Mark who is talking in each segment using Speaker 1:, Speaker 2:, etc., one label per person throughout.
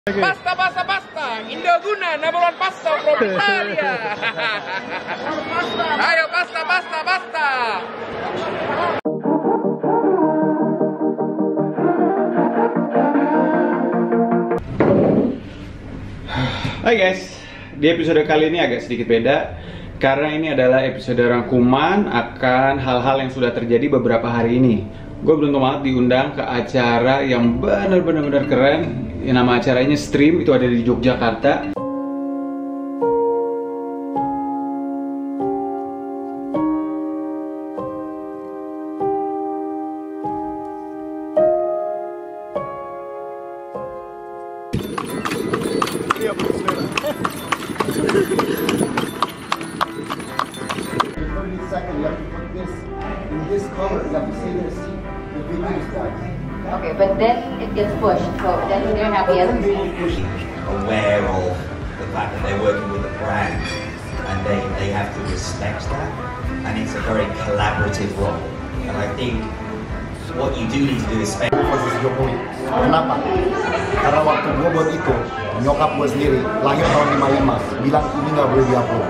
Speaker 1: Pasta, pasta, pasta, Indoguna, number one pasta from Italia. Ayo pasta, pasta, pasta.
Speaker 2: Hai guys, di episode kali ini agak sedikit beda karena ini adalah episode rangkuman akan hal-hal yang sudah terjadi beberapa hari ini. Gue beruntung banget diundang ke acara yang benar-benar keren. Nama acaranya Stream, itu ada di Yogyakarta.
Speaker 3: Okay, but then it gets pushed, so then they're happy as
Speaker 4: aware of the fact that they're working with a brand and they have to respect that, and it's a very collaborative role. And I think what you do need to do is spend
Speaker 5: posisi Jokowi. Kenapa? Karena waktu gue buat itu, nyokap gue sendiri lahir tahun 55 bilang ini nggak boleh diupload.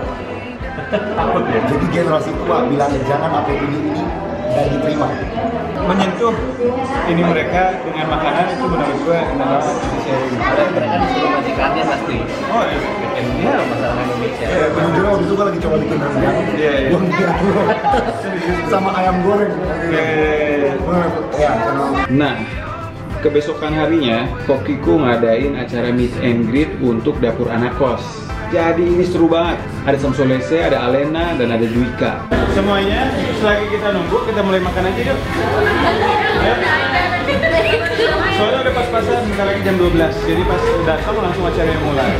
Speaker 5: Takut ya? Jadi generasi tua bilang jangan upload ini dan diterima.
Speaker 2: Menyentuh ini mereka dengan makanan itu menurut gue adalah
Speaker 6: mereka disuruh majikannya pasti.
Speaker 2: oh iya,
Speaker 6: Bikin dia masalah Indonesia.
Speaker 5: Jujur waktu itu gue lagi coba bikin rendang.
Speaker 2: Iya.
Speaker 5: Gue mikir dulu sama ayam goreng.
Speaker 2: Nah, kebesokan harinya Kokiku ngadain acara meet and greet untuk dapur anak kos. Jadi ini seru banget. Ada Samsolese, ada Alena, dan ada Dwika. Semuanya, selagi kita nunggu, kita mulai makan aja yuk. Ya. Soalnya udah pas-pasan, bentar lagi jam 12. Jadi pas datang langsung acaranya mulai.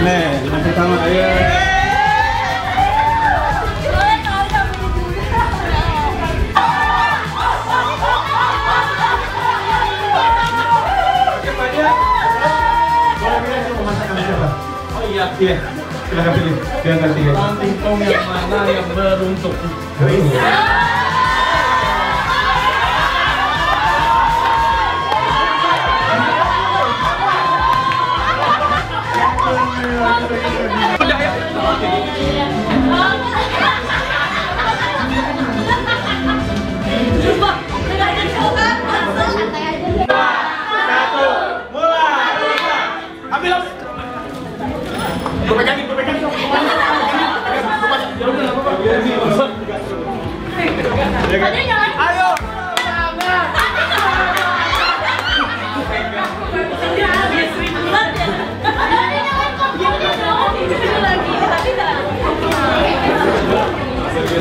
Speaker 2: Nih, yang pertama, ayo. Iya, silahkan pilih. Dia ngerti ya.
Speaker 6: Tingkong yang mana yang beruntung?
Speaker 1: Ayo.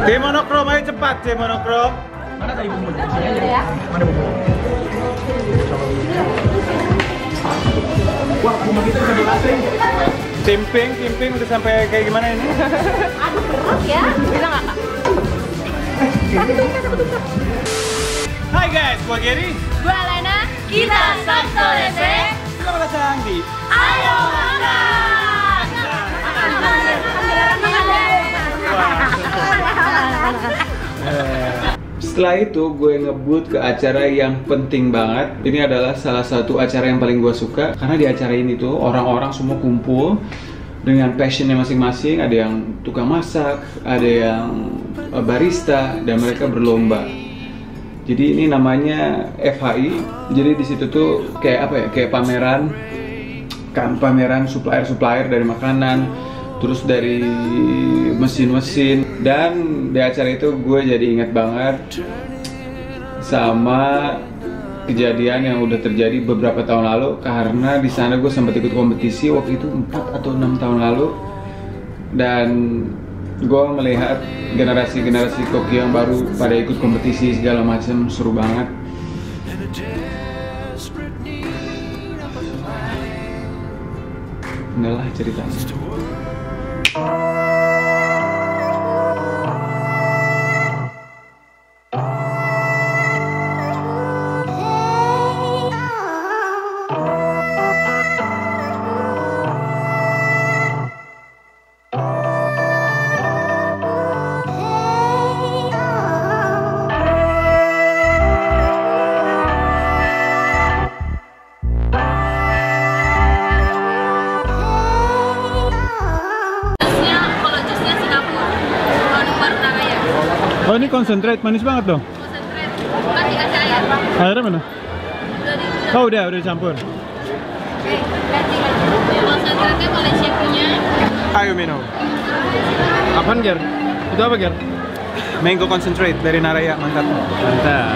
Speaker 2: Tim monokrom, ayo cepat, tim monokrom.
Speaker 6: Mana tadi bumbu?
Speaker 5: Mana bumbu? Wah, bumbu kita udah berhasil.
Speaker 2: Timping udah sampai kayak gimana ini?
Speaker 3: aduh berat ya. Bisa nggak kak?
Speaker 2: Hai guys, gua Gary.
Speaker 3: Gue Alena, kita Samsolese.
Speaker 2: Selamat datang di
Speaker 3: Ayo makan.
Speaker 2: Setelah itu gue ngebut ke acara yang penting banget. Ini adalah salah satu acara yang paling gue suka karena di acara ini tuh orang-orang semua kumpul dengan passionnya masing-masing. Ada yang tukang masak, ada yang barista, dan mereka berlomba. Jadi ini namanya FHI. Jadi di situ tuh kayak apa ya? Kayak pameran supplier dari makanan, terus dari mesin-mesin. Dan di acara itu gue jadi ingat banget sama kejadian yang udah terjadi beberapa tahun lalu, karena di sana gue sempat ikut kompetisi waktu itu 4 atau 6 tahun lalu, dan gue melihat generasi koki yang baru pada ikut kompetisi segala macam. Seru banget. Inilah ceritanya. Oh ini concentrate, manis banget dong.
Speaker 7: Konsentrate. Bukan dikasih air.
Speaker 2: Airnya mana? Oh udah dicampur.
Speaker 7: Konsentratnya Malaysia punya.
Speaker 2: Ayo minum.
Speaker 6: Apaan, Ger? Itu apa, Ger?
Speaker 2: Mango concentrate dari Naraya, mantap.
Speaker 6: Mantap.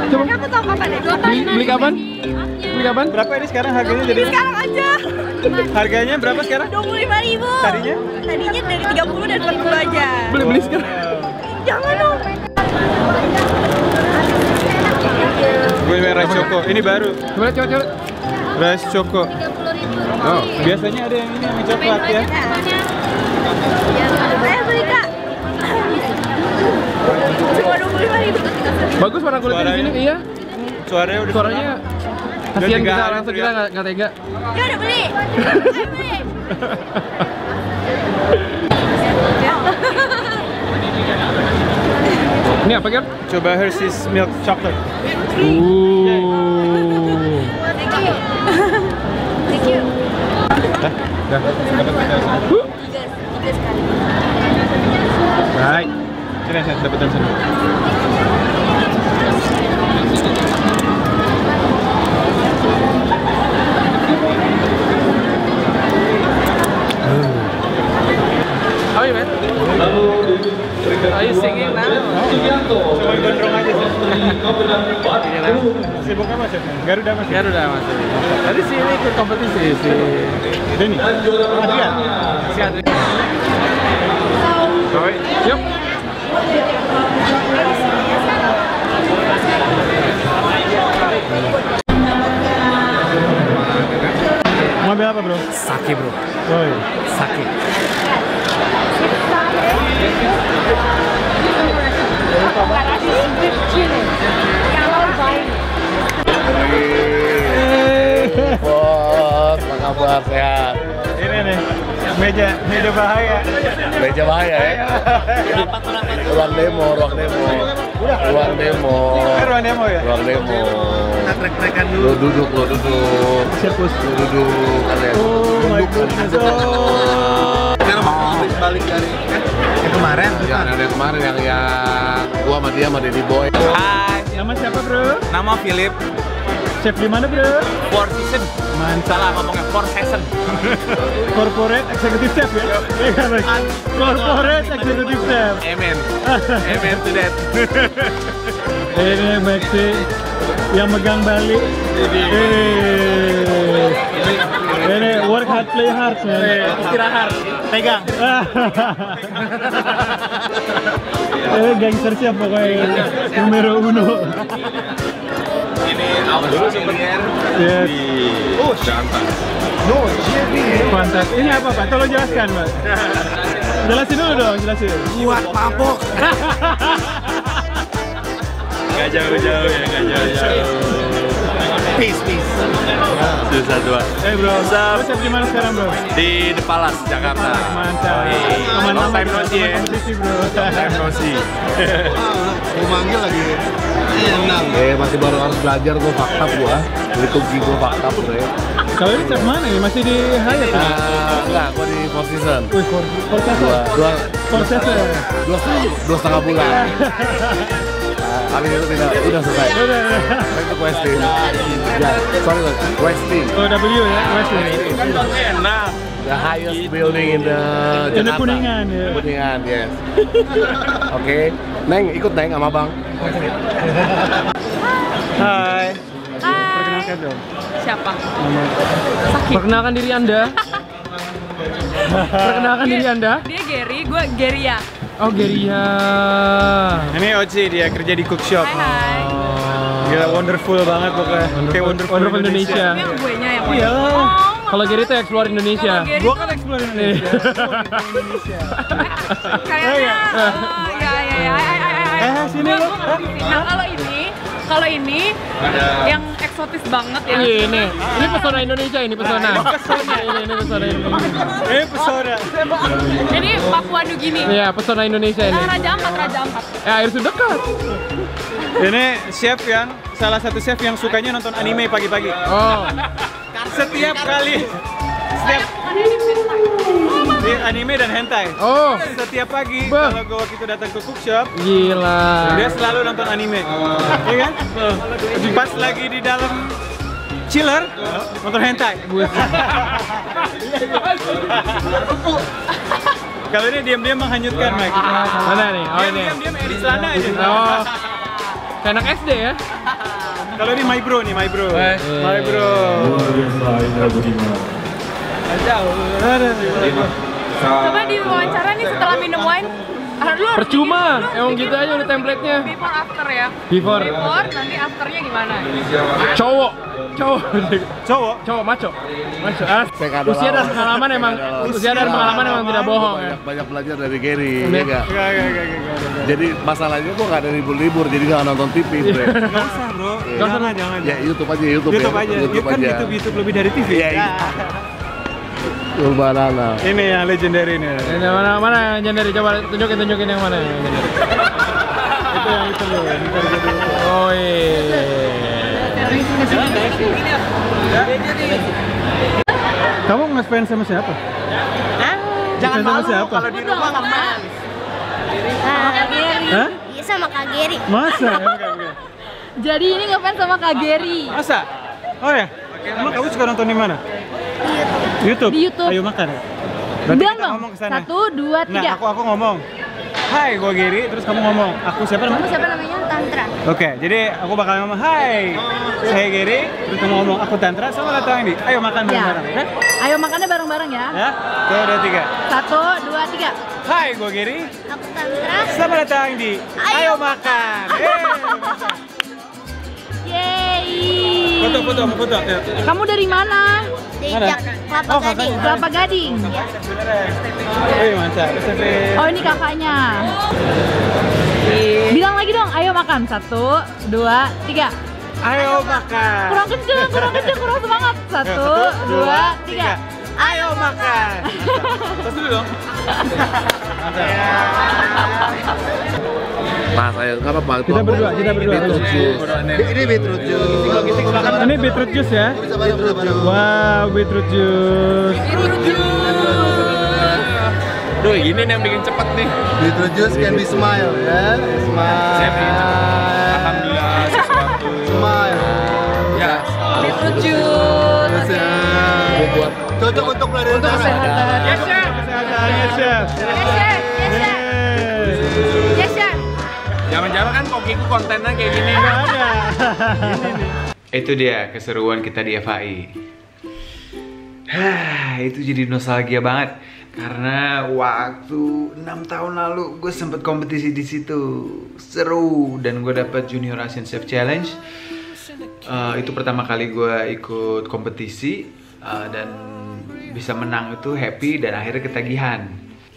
Speaker 7: Coba aku tahu kapan ya?
Speaker 6: Beli kapan? Beli kapan?
Speaker 2: Berapa ini sekarang harganya jadi?
Speaker 7: Sekarang aja.
Speaker 2: Harganya berapa sekarang?
Speaker 7: 25.000.
Speaker 2: Tadinya?
Speaker 7: Tadinya dari 30 dan 40 aja.
Speaker 6: Beli sekarang.
Speaker 7: Jangan dong.
Speaker 2: Gue rice choco, ini baru.
Speaker 6: Coba.
Speaker 2: Rice choco.
Speaker 7: 30.000.
Speaker 2: Oh, biasanya ada yang ini yang coklat ya.
Speaker 7: Saya beli Kak. Cuma 25.000.
Speaker 6: Bagus warna kulitnya di sini, iya.
Speaker 2: Suaranya udah.
Speaker 6: Suaranya kasihan kita
Speaker 2: tinggal
Speaker 6: langsung
Speaker 2: itu
Speaker 6: kita
Speaker 2: ya.
Speaker 6: nggak tega.
Speaker 7: Ya udah beli. Ayo beli.
Speaker 6: Ini apa, Ger?
Speaker 2: Coba Hershey's milk chocolate.
Speaker 7: Thank you. Thank you.
Speaker 2: Dah, dapat kita.
Speaker 7: Tiga sekali.
Speaker 2: Baik. Sini saya dapetin sini.
Speaker 6: How are you, man? Are you singing now?
Speaker 2: Cuma gondrong aja sih. Sibuknya masih? Garuda masih?
Speaker 6: Garuda masih. Tadi sih ini ikut kompetisi si
Speaker 2: Denny? Adrian?
Speaker 6: si Adri. Yuk.
Speaker 2: Mau ambil apa bro?
Speaker 6: Sake, bro.
Speaker 2: Oh iya.
Speaker 6: Sake.
Speaker 5: Bos, apa kabar? Sehat?
Speaker 2: Ini nih, meja bahaya.
Speaker 5: Meja bahaya ya? Ruang demo.
Speaker 2: Ruang demo ya?
Speaker 5: Ruang demo.
Speaker 6: Trek-trekan
Speaker 5: Lo duduk.
Speaker 2: Siapus.
Speaker 5: Lo duduk kalian.
Speaker 2: Oh my goodness.
Speaker 6: balik dari yang kemarin.
Speaker 5: Ya, ada yang kemarin yang gua sama dia sama Daddy Boy.
Speaker 1: Hai,
Speaker 2: Nama siapa bro?
Speaker 1: nama Philip.
Speaker 2: Chef di mana bro?
Speaker 1: Four Season.
Speaker 2: Mantap.
Speaker 1: Salah ngomongnya Four Season.
Speaker 2: Corporate Executive Chef ya? Iya kan Mas? Corporate Executive Chef.
Speaker 1: Amen. Amen to that.
Speaker 2: Ini Maxi yang megang Bali. Ini work hard, play hard.
Speaker 1: Istirahat. Pegang.
Speaker 2: Gangster siap pokoknya. Numero uno.
Speaker 1: Ini awal dulu sebenarnya.
Speaker 2: Yes.
Speaker 1: Oh, Jantan.
Speaker 2: Fantastis. Ini apa Pak? Tolong jelaskan Pak. Jelasin dulu dong, jelasin.
Speaker 1: Buat mabok. Gak jauh-jauh ya, gak jauh-jauh. Peace. Susah dua.
Speaker 2: Bro, lu chef di mana sekarang bro?
Speaker 1: Di The Palace, Jakarta.
Speaker 2: Mantap.
Speaker 1: Long time no see ya.
Speaker 2: Kompetisi bro.
Speaker 1: Long time no see.
Speaker 5: Mau manggil lagi. Masih baru harus belajar gua fakta gua. Dari cooking gua fakta bro.
Speaker 2: Kalau ini chef mana ya? Masih di Hyatt ya?
Speaker 5: Enggak, gua di Four Season.
Speaker 2: Wih, Four Season.
Speaker 5: Dua setengah bulan. Tapi itu udah selesai. Itu questing. Ya, sorry, questing.
Speaker 2: Oh, W ya, Westin.
Speaker 1: Enak.
Speaker 5: The highest building in the Jakarta.
Speaker 2: Kuningan ya.
Speaker 5: Kuningan, yes. Oke, Neng, ikut Neng sama Bang.
Speaker 2: Hai.
Speaker 7: Hai.
Speaker 2: Perkenalkan dong.
Speaker 7: Siapa?
Speaker 2: Nama.
Speaker 6: Perkenalkan diri Anda. Perkenalkan diri Anda.
Speaker 7: Dia Gary, gue Geria.
Speaker 6: Oh, Geria.
Speaker 2: Ini Oci, dia kerja di cook shop.
Speaker 7: Hai.
Speaker 2: Gila wonderful banget pokoknya. Kayak
Speaker 6: Wonderful Indonesia.
Speaker 7: Ini yang gue nya yang
Speaker 2: Iya.
Speaker 6: Kalau Geri itu explore Indonesia.
Speaker 7: Kalau Gary
Speaker 2: Gua
Speaker 7: tuh
Speaker 2: kan explore Indonesia.
Speaker 7: kayaknya
Speaker 2: Sini lu.
Speaker 7: Nah kalau ini yang eksotis banget ya.
Speaker 6: Ini pesona Indonesia, ini pesona. Ini pesona Indonesia.
Speaker 2: Pesona.
Speaker 7: Ini Papua New Guinea.
Speaker 6: Iya, pesona Indonesia ini.
Speaker 7: Nah, Raja Ampat.
Speaker 6: Air sudah dekat.
Speaker 2: Ini chef yang salah satu chef yang sukanya nonton anime pagi-pagi.
Speaker 6: Oh.
Speaker 2: Setiap kali. Anime dan hentai.
Speaker 6: Oh.
Speaker 2: Setiap pagi
Speaker 6: Bah.
Speaker 2: kalau gue waktu itu datang ke cook shop,
Speaker 6: Gila.
Speaker 2: dia selalu nonton anime. Iya kan? Pas lagi di dalam chiller, nonton hentai. Kalau ini diam-diam menghanyutkan, Mike.
Speaker 6: Mana nih? Oh ini.
Speaker 2: Diam-diam edit celana aja.
Speaker 6: Oh. Kayak anak SD ya?
Speaker 2: Kalau ini my bro nih, my bro. My bro.
Speaker 7: Coba diwawancara nih setelah minum wine.
Speaker 6: Percuma, emang gitu aja udah template-nya.
Speaker 7: Before after ya.
Speaker 6: Before.
Speaker 7: Nanti afternya gimana?
Speaker 6: Cowok.
Speaker 2: Cowok.
Speaker 6: Maco. Usia dan pengalaman emang tidak bohong ya.
Speaker 8: Banyak belajar dari Gary, ya
Speaker 6: Enggak.
Speaker 8: enggak? Jadi masalahnya gua nggak ada libur-libur, jadi nggak nonton TV, Bre.
Speaker 2: Nggak usah, bro. Jangan.
Speaker 8: Ya YouTube aja.
Speaker 2: YouTube kan YouTube lebih dari TV.
Speaker 8: Iya. Urbanana.
Speaker 2: Ini yang legendary ini.
Speaker 6: Ini mana yang legendary? Coba tunjukin yang mana yang legendary.
Speaker 2: Itu yang itu loh.
Speaker 6: Oh iya.
Speaker 2: Kamu nge-fans sama siapa?
Speaker 9: Jangan
Speaker 2: sama
Speaker 9: malu
Speaker 2: siapa?
Speaker 9: kalau di rumah ngemas.
Speaker 2: Hah?
Speaker 9: Iya sama Kak Gary.
Speaker 2: Masa?
Speaker 7: Jadi ini ngefans sama Kak Gary.
Speaker 2: Masa? Oh ya? Emang kamu suka nonton di mana? YouTube.
Speaker 7: Di YouTube.
Speaker 2: Ayo makan.
Speaker 7: Bilang
Speaker 2: kita
Speaker 7: dong.
Speaker 2: ngomong kesana.
Speaker 7: 1, 2, 3.
Speaker 2: Nah, aku ngomong. Hai, gue Gary. Terus kamu ngomong. Aku siapa namanya?
Speaker 9: Siapa namanya? Tantra.
Speaker 2: Oke, jadi aku bakal ngomong. Hai, saya Gary. Terus kamu ngomong. Aku Tantra. Sama kata Andi. Ayo makan
Speaker 7: Ya.
Speaker 2: bareng-bareng. Ya?
Speaker 7: Ayo makannya bareng-bareng ya.
Speaker 2: Ya? 2, 2, 3.
Speaker 7: 1, 2, 3.
Speaker 2: Hai, gue Gary.
Speaker 9: Aku Tantra.
Speaker 2: Sama datang di Ayo Makan.
Speaker 7: Yeay.
Speaker 2: Foto. Ya.
Speaker 7: Kamu dari mana?
Speaker 9: Di
Speaker 2: Mana?
Speaker 9: Kelapa
Speaker 2: Oh,
Speaker 9: Gading.
Speaker 7: Kelapa Gading.
Speaker 2: Mantap.
Speaker 7: Oh ini kakaknya. Bilang lagi dong. Ayo makan. 1, 2, 3.
Speaker 2: Ayo makan.
Speaker 7: Kurang kenceng, kurang semangat. 1, 2, 3.
Speaker 2: Ayo makan. Terus dulu dong.
Speaker 8: Mas, ayo nggak apa-apa.
Speaker 2: Kita berdua.
Speaker 8: Beetroot juice. Ini beetroot juice.
Speaker 2: Ini beetroot juice ya? Wow, beetroot juice.
Speaker 6: Duh, gini nih yang bikin cepet nih.
Speaker 5: Beetroot juice can be smile ya.
Speaker 6: Saya bikin cepet.
Speaker 5: Smile.
Speaker 6: Alhamdulillah sesuatu.
Speaker 5: Smile.
Speaker 6: Ya.
Speaker 7: Beetroot juice.
Speaker 5: Yes, ya. Cocok untuk pelari udara.
Speaker 2: Yes, chef. Yes, chef.
Speaker 7: Yes, chef.
Speaker 6: Jangan-jangan kan kokiku kontennya kayak gini.
Speaker 2: Nggak ada.
Speaker 10: Itu dia keseruan kita di FAI. Itu jadi nostalgia banget karena waktu 6 tahun lalu gue sempet kompetisi di situ, seru, dan gue dapet Junior Asian Chef Challenge. Itu pertama kali gue ikut kompetisi dan bisa menang, itu happy dan akhirnya ketagihan.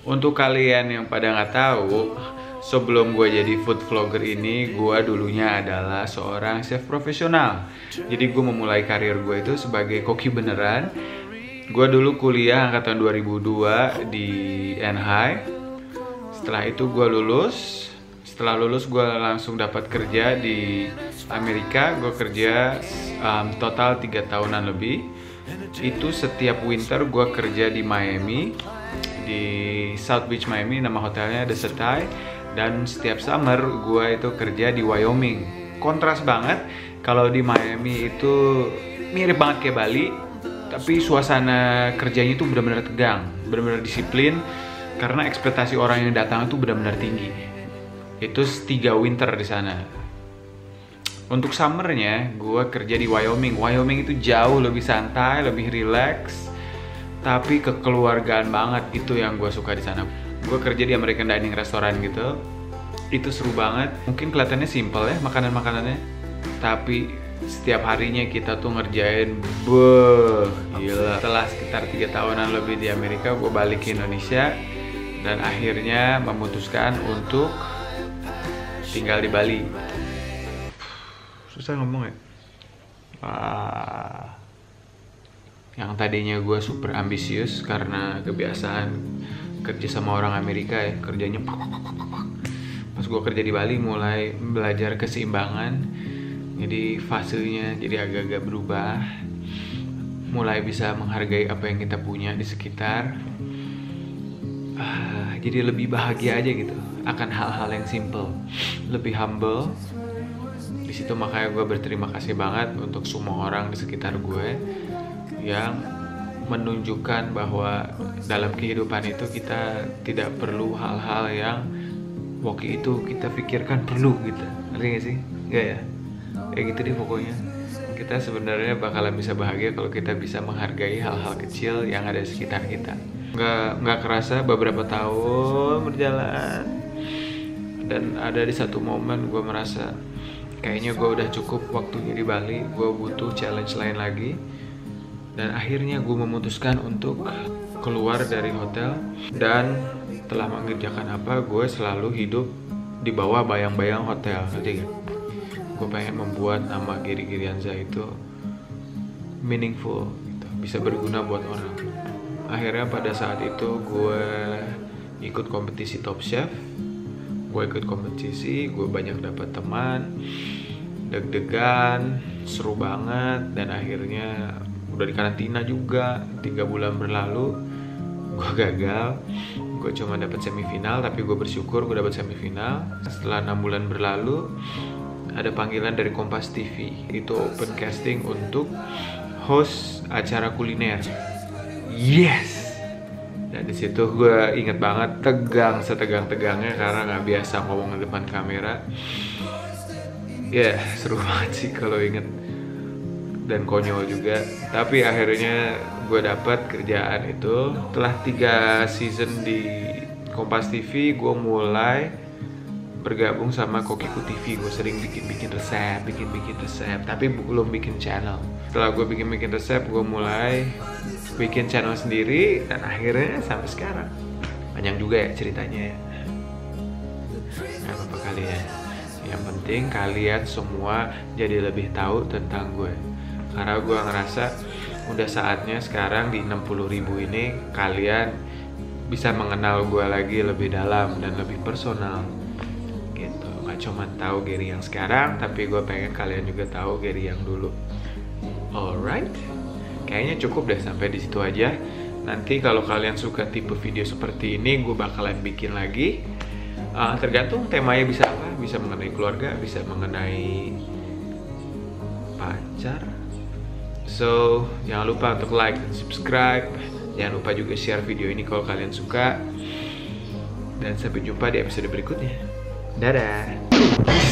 Speaker 10: Untuk kalian yang pada nggak tahu, sebelum gue jadi food vlogger ini, gue dulunya adalah seorang chef profesional. Jadi gue memulai karir gue itu sebagai koki beneran. Gue dulu kuliah angkatan 2002 di NHI. Setelah itu gue lulus. Setelah lulus gue langsung dapat kerja di Amerika. Gue kerja total 3 tahunan lebih. Itu setiap winter gue kerja di Miami, di South Beach Miami, nama hotelnya The Setai. Dan setiap summer gue itu kerja di Wyoming. Kontras banget. Kalau di Miami itu mirip banget kayak Bali, tapi suasana kerjanya itu benar-benar tegang, benar-benar disiplin, karena ekspektasi orang yang datang itu benar-benar tinggi. Itu 3 winter di sana. Untuk summernya gue kerja di Wyoming. Wyoming itu jauh lebih santai, lebih relax, tapi kekeluargaan banget. Itu yang gue suka di sana. Gue kerja di American Dining Restaurant gitu. Itu seru banget. Mungkin kelihatannya simple ya makanan-makanannya, tapi setiap harinya kita tuh ngerjain gila. Setelah sekitar 3 tahunan lebih di Amerika, gue balik ke Indonesia dan akhirnya memutuskan untuk tinggal di Bali. Susah ngomong ya. Yang tadinya gue super ambisius karena kebiasaan kerja sama orang Amerika ya, kerjanya pas gue kerja di Bali mulai belajar keseimbangan, jadi fasenya jadi agak-agak berubah, mulai bisa menghargai apa yang kita punya di sekitar. jadi lebih bahagia aja gitu akan hal-hal yang simple, lebih humble. Di situ makanya gue berterima kasih banget untuk semua orang di sekitar gue yang menunjukkan bahwa dalam kehidupan itu kita tidak perlu hal-hal yang waktu itu kita pikirkan perlu gitu. Ngerti gak sih? Gak ya? Kayak gitu deh pokoknya. Kita sebenarnya bakalan bisa bahagia kalau kita bisa menghargai hal-hal kecil yang ada di sekitar kita. Nggak kerasa beberapa tahun berjalan, dan ada di satu momen gue merasa kayaknya gue udah cukup waktunya di Bali, gue butuh challenge lain lagi. Dan akhirnya gue memutuskan untuk keluar dari hotel, dan telah mengerjakan apa, gue selalu hidup di bawah bayang-bayang hotel. Ngerti gak? Gue pengen membuat nama Gary Girianza itu meaningful gitu, bisa berguna buat orang. Akhirnya pada saat itu gue ikut kompetisi Top Chef, gue ikut kompetisi, gue banyak dapat teman, deg-degan, seru banget, dan akhirnya udah di karantina juga. 3 bulan berlalu gue gagal, gue cuma dapat semifinal, tapi gue bersyukur gue dapat semifinal. Setelah 6 bulan berlalu ada panggilan dari Kompas TV, itu open casting untuk host acara kuliner. Yes. Dan di situ gue inget banget, tegang setegang-tegangnya karena nggak biasa ngomong di depan kamera. Ya, seru banget sih kalau inget, dan konyol juga. Tapi akhirnya gue dapat kerjaan itu. Setelah 3 season di Kompas TV, gue mulai bergabung sama Kokiku TV. Gue sering bikin resep, tapi belum bikin channel. Setelah gue bikin resep, gue mulai bikin channel sendiri, dan akhirnya sampai sekarang. Panjang juga ya ceritanya ya. Gak apa-apa kali ya. Yang penting kalian semua jadi lebih tahu tentang gue. Karena gue ngerasa udah saatnya sekarang di 60.000 ini kalian bisa mengenal gue lagi lebih dalam dan lebih personal gitu. Gak cuma tahu Gary yang sekarang, tapi gue pengen kalian juga tahu Gary yang dulu. Alright, kayaknya cukup deh sampai di situ aja. Nanti kalau kalian suka tipe video seperti ini, gue bakalan bikin lagi. Tergantung temanya bisa apa, bisa mengenai keluarga, bisa mengenai pacar. So, jangan lupa untuk like dan subscribe. Jangan lupa juga share video ini kalau kalian suka. Dan sampai jumpa di episode berikutnya. Dadah.